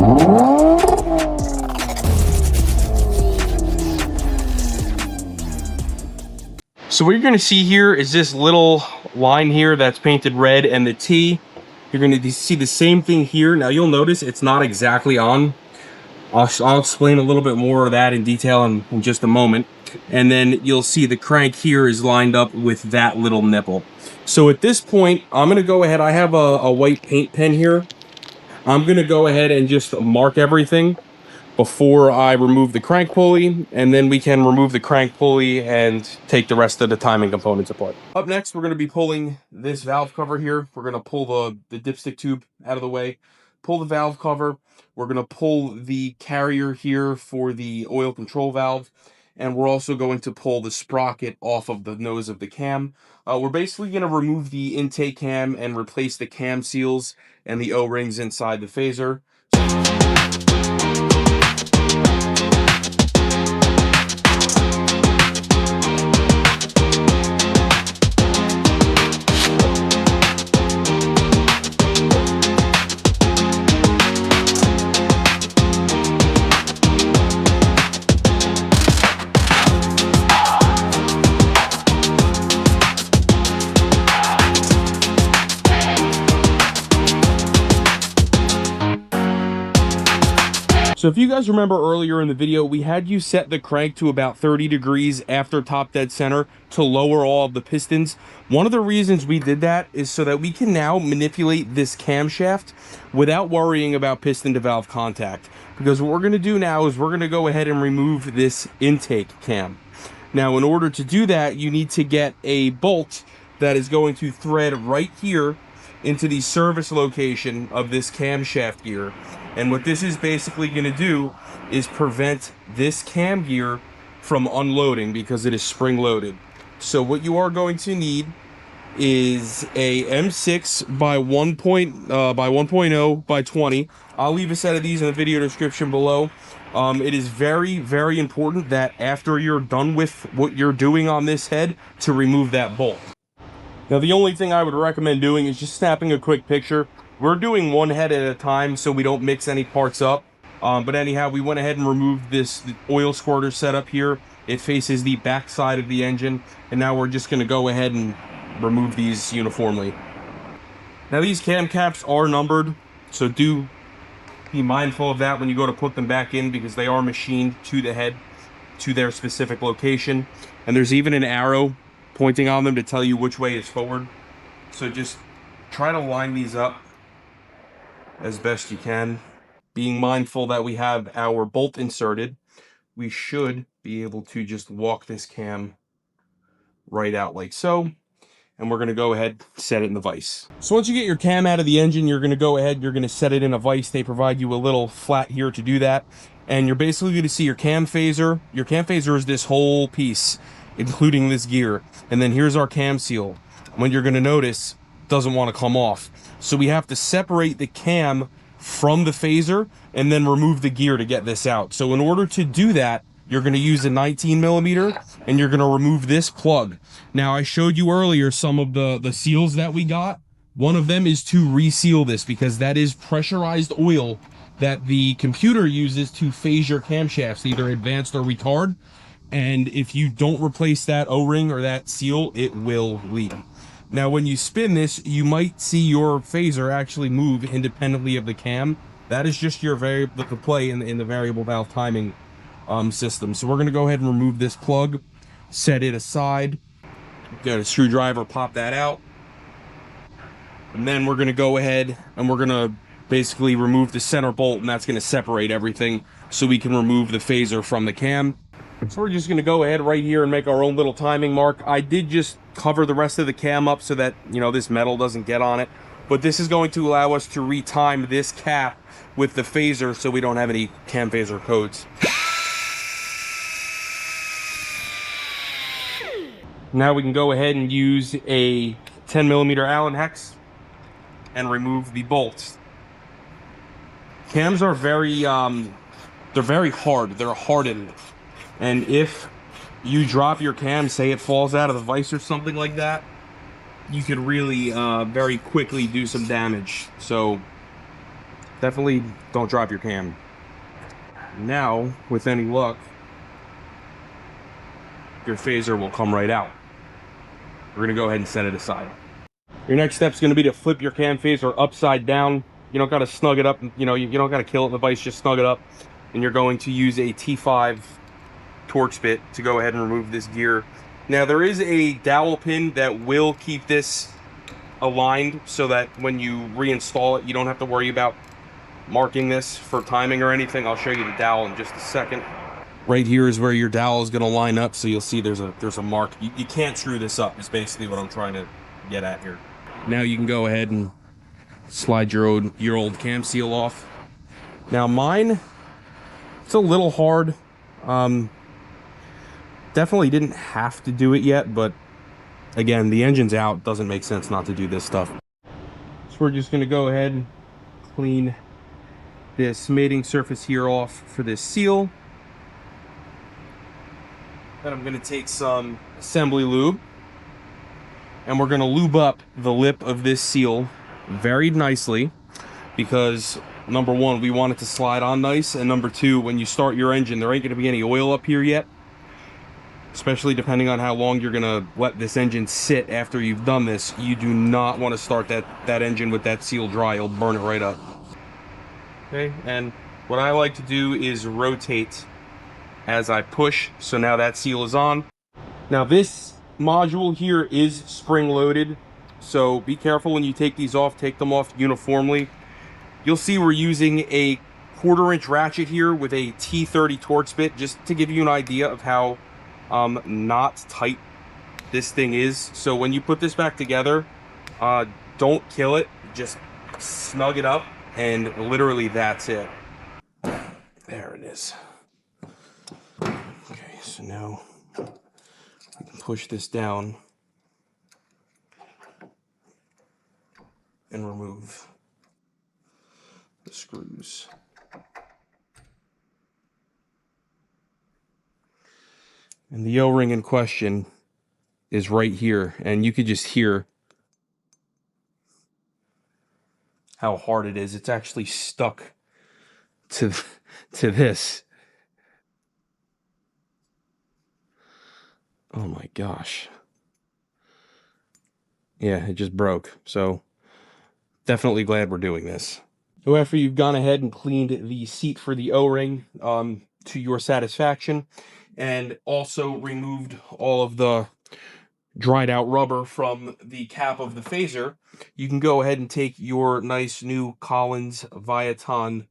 So what you're going to see here is this little line here that's painted red, and the T. You're going to see the same thing here. Now you'll notice it's not exactly on. I'll explain a little bit more of that in detail in just a moment. And then you'll see the crank here is lined up with that little nipple. So at this point, I'm going to go ahead. I have a white paint pen here. I'm going to go ahead and just mark everything before I remove the crank pulley, and then we can remove the crank pulley and take the rest of the timing components apart. Up next, we're going to be pulling this valve cover here. We're going to pull the dipstick tube out of the way, pull the valve cover. We're going to pull the carrier here for the oil control valve, and we're also going to pull the sprocket off of the nose of the cam. We're basically going to remove the intake cam and replace the cam seals and the O-rings inside the phaser. So if you guys remember earlier in the video, we had you set the crank to about 30 degrees after top dead center to lower all of the pistons. One of the reasons we did that is so that we can now manipulate this camshaft without worrying about piston to valve contact. Because what we're going to do now is we're going to go ahead and remove this intake cam. Now, in order to do that, you need to get a bolt that is going to thread right here into the service location of this camshaft gear. And what this is basically going to do is prevent this cam gear from unloading because it is spring loaded. So what you are going to need is a M6 by 1.0 by 20. I'll leave a set of these in the video description below. It is very, very important that after you're done with what you're doing on this head to remove that bolt. Now, the only thing I would recommend doing is just snapping a quick picture. We're doing one head at a time so we don't mix any parts up. But anyhow, we went ahead and removed this oil squirter setup here. It faces the back side of the engine. And now we're just going to go ahead and remove these uniformly. Now, these cam caps are numbered, so do be mindful of that when you go to put them back in, because they are machined to the head, to their specific location. And there's even an arrow pointing on them to tell you which way is forward. So just try to line these up as best you can. Being mindful that we have our bolt inserted, we should be able to just walk this cam right out like so. And we're going to go ahead and set it in the vise. So once you get your cam out of the engine, you're going to go ahead, you're going to set it in a vise. They provide you a little flat here to do that. And you're basically going to see your cam phaser. Your cam phaser is this whole piece, including this gear. And then here's our cam seal. When you're going to notice, it doesn't want to come off. So we have to separate the cam from the phaser and then remove the gear to get this out. So in order to do that, you're going to use a 19mm and you're going to remove this plug. Now, I showed you earlier some of the seals that we got. One of them is to reseal this, because that is pressurized oil that the computer uses to phase your camshafts, either advanced or retard. And if you don't replace that O-ring or that seal, it will leak. Now, when you spin this, you might see your phaser actually move independently of the cam. That is just your variable to play in the variable valve timing system. So we're going to go ahead and remove this plug, set it aside, get a screwdriver, pop that out, and then we're going to go ahead and we're going to basically remove the center bolt, and that's going to separate everything so we can remove the phaser from the cam. So we're just going to go ahead right here and make our own little timing mark. I did just cover the rest of the cam up so that, you know, this metal doesn't get on it, but this is going to allow us to retime this cap with the phaser so we don't have any cam phaser codes. Now we can go ahead and use a 10mm Allen hex and remove the bolts. Cams are very, they're very hard. They're hardened. And if you drop your cam, say it falls out of the vise or something like that, you could really very quickly do some damage. So Definitely don't drop your cam. Now, with any luck, your phaser will come right out. We're gonna go ahead and set it aside. Your next step is gonna be to flip your cam phaser upside down. You don't gotta snug it up, you know, you don't gotta kill it in the vise, just snug it up. And you're going to use a T5 Torx bit to go ahead and remove this gear. Now there is a dowel pin that will keep this aligned so that when you reinstall it, you don't have to worry about marking this for timing or anything. I'll show you the dowel in just a second. Right here is where your dowel is going to line up, so you'll see there's a mark. You can't screw this up, is basically what I'm trying to get at here. Now you can go ahead and slide your old cam seal off. Now mine, it's a little hard. Definitely didn't have to do it yet, but again, the engine's out. Doesn't make sense not to do this stuff. So we're just going to go ahead and clean this mating surface here off for this seal. Then I'm going to take some assembly lube, and we're going to lube up the lip of this seal very nicely, because number one, we want it to slide on nice, and number two, when you start your engine, there ain't going to be any oil up here yet, especially depending on how long you're going to let this engine sit after you've done this. You do not want to start that engine with that seal dry. You'll burn it right up. Okay, and what I like to do is rotate as I push, so now that seal is on. Now this module here is spring loaded, so be careful when you take these off. Take them off uniformly. You'll see we're using a 1/4 inch ratchet here with a T30 Torx bit, just to give you an idea of how not tight this thing is. So when you put this back together, don't kill it, just snug it up, and literally that's it. There it is. Okay, so now we can push this down and remove the screws. And the O-ring in question is right here, and you could just hear how hard it is. It's actually stuck to this. Oh my gosh. Yeah, it just broke. So definitely glad we're doing this. So after you've gone ahead and cleaned the seat for the O-ring to your satisfaction, and also removed all of the dried out rubber from the cap of the phaser, you can go ahead and take your nice new Collins Viaton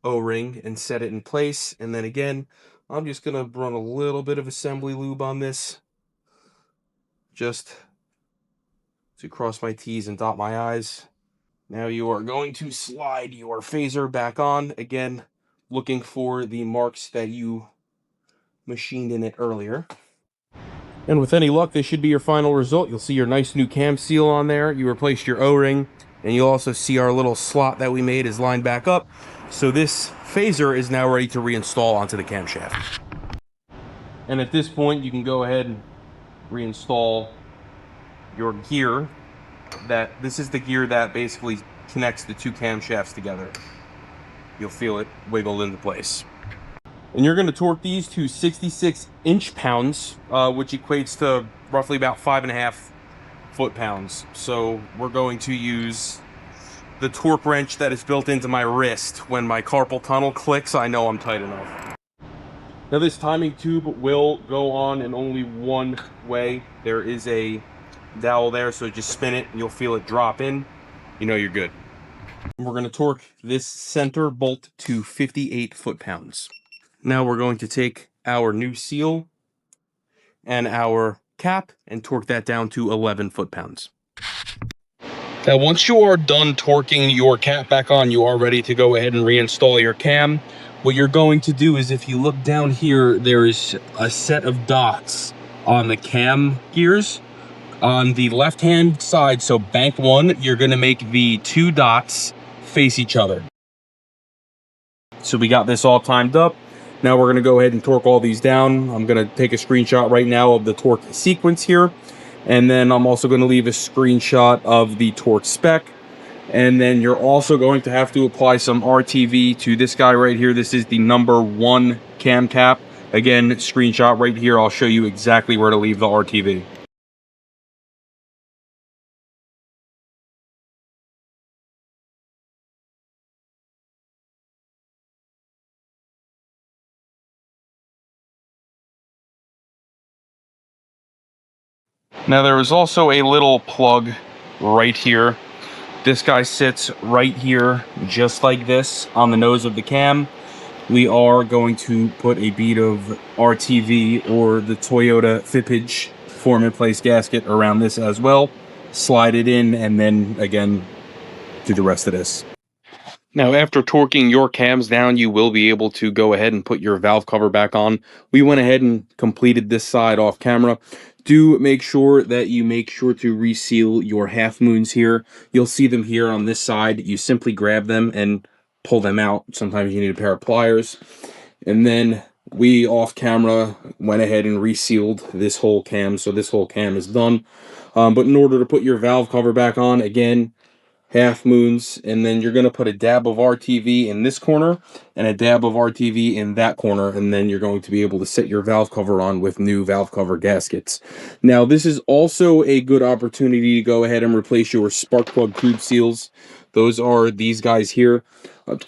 O-ring and set it in place. And then again, I'm just going to run a little bit of assembly lube on this, just to cross my T's and dot my I's. Now you are going to slide your phaser back on, again looking for the marks that you machined in it earlier. And with any luck, this should be your final result. You'll see your nice new cam seal on there. You replaced your O-ring, and you'll also see our little slot that we made is lined back up. So this phaser is now ready to reinstall onto the camshaft. And at this point, you can go ahead and reinstall your gear. This is the gear that basically connects the two camshafts together. You'll feel it wiggle into place. And you're going to torque these to 66 inch-pounds, which equates to roughly about 5.5 foot-pounds. So we're going to use the torque wrench that is built into my wrist. When my carpal tunnel clicks, I know I'm tight enough. Now this timing tube will go on in only one way. There is a dowel there, so just spin it and you'll feel it drop in. You know you're good. And we're going to torque this center bolt to 58 foot-pounds. Now we're going to take our new seal and our cap and torque that down to 11 foot-pounds. Now once you are done torquing your cap back on, you are ready to go ahead and reinstall your cam. What you're going to do is, if you look down here, there is a set of dots on the cam gears. On the left-hand side, so bank one, you're going to make the two dots face each other. So we got this all timed up. Now we're going to go ahead and torque all these down. I'm going to take a screenshot right now of the torque sequence here. And then I'm also going to leave a screenshot of the torque spec. And then you're also going to have to apply some RTV to this guy right here. This is the #1 cam cap. Again, screenshot right here. I'll show you exactly where to leave the RTV. Now there is also a little plug right here. This guy sits right here, just like this, on the nose of the cam. We are going to put a bead of RTV, or the Toyota Fipage form in place gasket, around this as well. Slide it in, and then again do the rest of this. Now, after torquing your cams down, you will be able to go ahead and put your valve cover back on. We went ahead and completed this side off camera. Do make sure that you make sure to reseal your half moons here. You'll see them here on this side. You simply grab them and pull them out. Sometimes you need a pair of pliers. And then we off camera went ahead and resealed this whole cam, so this whole cam is done. But in order to put your valve cover back on, again, half moons, and then you're going to put a dab of RTV in this corner and a dab of RTV in that corner, and then you're going to be able to set your valve cover on with new valve cover gaskets. Now, this is also a good opportunity to go ahead and replace your spark plug tube seals. Those are these guys here.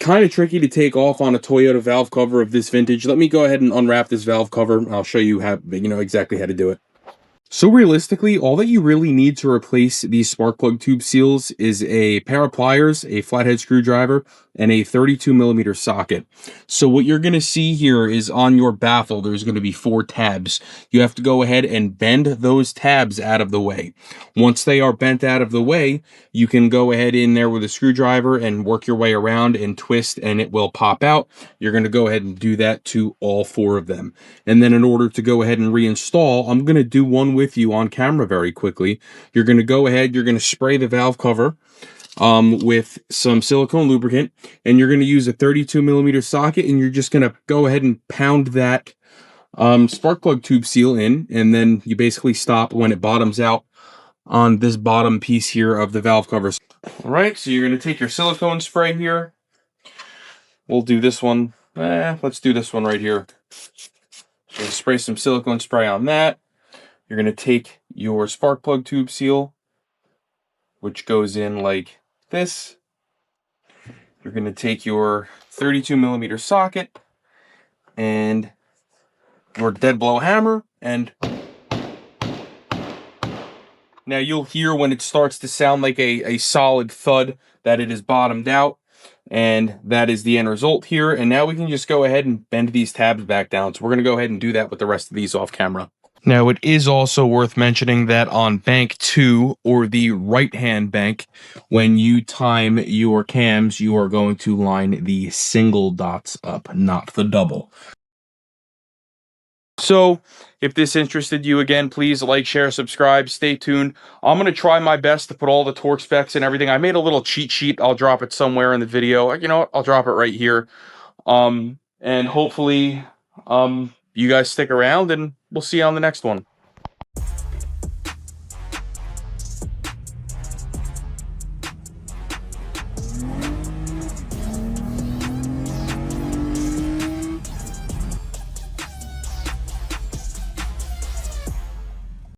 Kind of tricky to take off on a Toyota valve cover of this vintage. Let me go ahead and unwrap this valve cover. I'll show you how, exactly how to do it. So realistically, all that you really need to replace these spark plug tube seals is a pair of pliers, a flathead screwdriver, and a 32mm socket. So what you're going to see here is on your baffle, there's going to be 4 tabs. You have to go ahead and bend those tabs out of the way. Once they are bent out of the way, you can go ahead in there with a screwdriver and work your way around and twist, and it will pop out. You're going to go ahead and do that to all 4 of them. And then in order to go ahead and reinstall, I'm going to do one with you on camera very quickly. You're going to go ahead, you're going to spray the valve cover with some silicone lubricant, and you're going to use a 32mm socket, and you're just going to go ahead and pound that spark plug tube seal in, and then you basically stop when it bottoms out on this bottom piece here of the valve cover. All right, so you're going to take your silicone spray here. We'll do this one. Let's do this one right here. So spray some silicone spray on that. You're going to take your spark plug tube seal, which goes in like this. You're going to take your 32mm socket and your dead blow hammer, and now you'll hear when it starts to sound like a solid thud that it is bottomed out, and that is the end result here. And now we can just go ahead and bend these tabs back down. So we're going to go ahead and do that with the rest of these off camera. Now, it is also worth mentioning that on bank 2, or the right-hand bank, when you time your cams, you are going to line the single dots up, not the double. So, if this interested you, again, please like, share, subscribe, stay tuned. I'm going to try my best to put all the torque specs and everything. I made a little cheat sheet. I'll drop it somewhere in the video. You know what? I'll drop it right here. And hopefully, you guys stick around, and we'll see you on the next one.